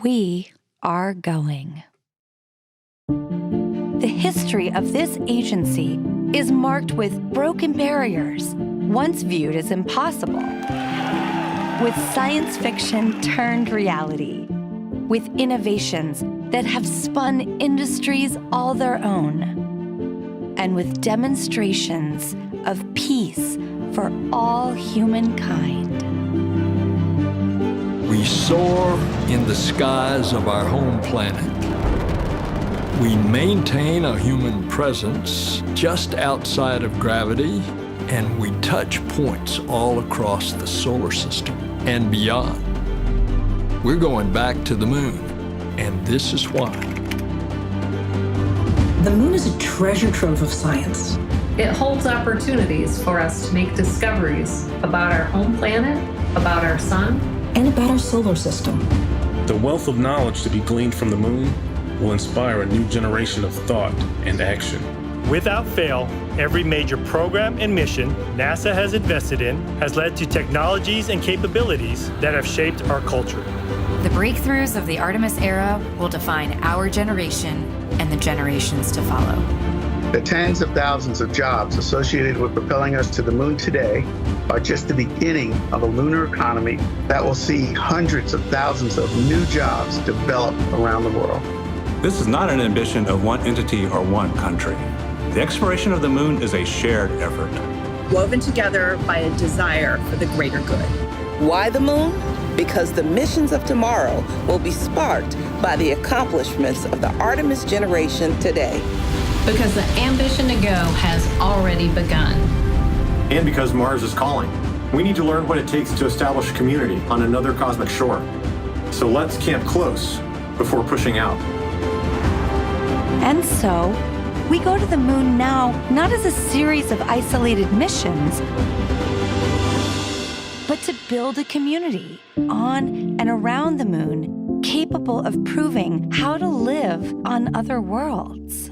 We are going. The history of this agency is marked with broken barriers, once viewed as impossible, with science fiction turned reality, with innovations that have spun industries all their own, and with demonstrations of peace for all humankind. We soar in the skies of our home planet. We maintain a human presence just outside of gravity, and we touch points all across the solar system and beyond. We're going back to the moon, and this is why. The moon is a treasure trove of science. It holds opportunities for us to make discoveries about our home planet, about our sun, and about our solar system. The wealth of knowledge to be gleaned from the moon will inspire a new generation of thought and action. Without fail, every major program and mission NASA has invested in has led to technologies and capabilities that have shaped our culture. The breakthroughs of the Artemis era will define our generation and the generations to follow. The tens of thousands of jobs associated with propelling us to the moon today are just the beginning of a lunar economy that will see hundreds of thousands of new jobs develop around the world. This is not an ambition of one entity or one country. The exploration of the moon is a shared effort, woven together by a desire for the greater good. Why the moon? Because the missions of tomorrow will be sparked by the accomplishments of the Artemis generation today. Because the ambition to go has already begun. And because Mars is calling. We need to learn what it takes to establish a community on another cosmic shore. So let's camp close before pushing out. And so, we go to the moon now, not as a series of isolated missions, but to build a community on and around the moon capable of proving how to live on other worlds.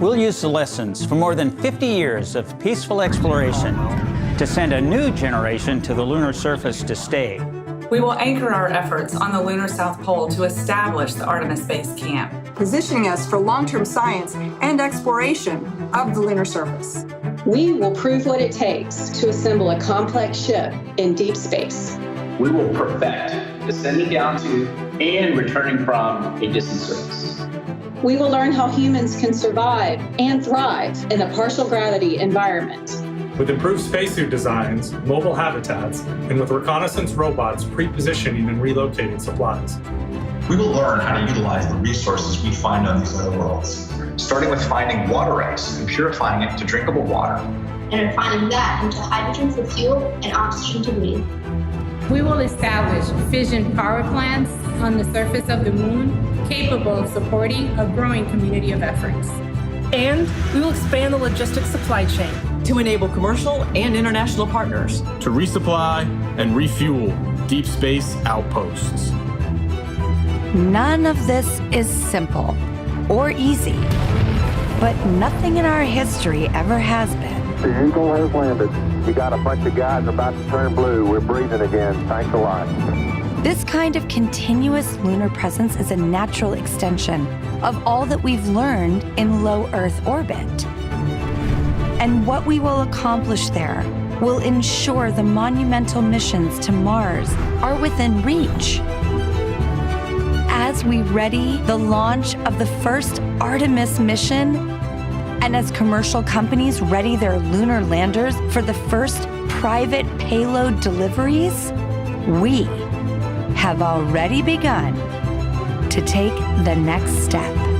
We'll use the lessons from more than 50 years of peaceful exploration to send a new generation to the lunar surface to stay. We will anchor our efforts on the lunar South Pole to establish the Artemis Base Camp, positioning us for long-term science and exploration of the lunar surface. We will prove what it takes to assemble a complex ship in deep space. We will perfect descending down to and returning from a distant surface. We will learn how humans can survive and thrive in a partial gravity environment. With improved spacesuit designs, mobile habitats, and with reconnaissance robots pre-positioning and relocating supplies. We will learn how to utilize the resources we find on these other worlds, starting with finding water ice and purifying it to drinkable water. And refining that into hydrogen for fuel and oxygen to breathe. We will establish fission power plants on the surface of the moon, capable of supporting a growing community of efforts. And we will expand the logistics supply chain to enable commercial and international partners to resupply and refuel deep space outposts. None of this is simple or easy, but nothing in our history ever has been. The Eagle has landed. You got a bunch of guys about to turn blue. We're breathing again. Thanks a lot. This kind of continuous lunar presence is a natural extension of all that we've learned in low Earth orbit. And what we will accomplish there will ensure the monumental missions to Mars are within reach. As we ready the launch of the first Artemis mission, and as commercial companies ready their lunar landers for the first private payload deliveries, we have already begun to take the next step.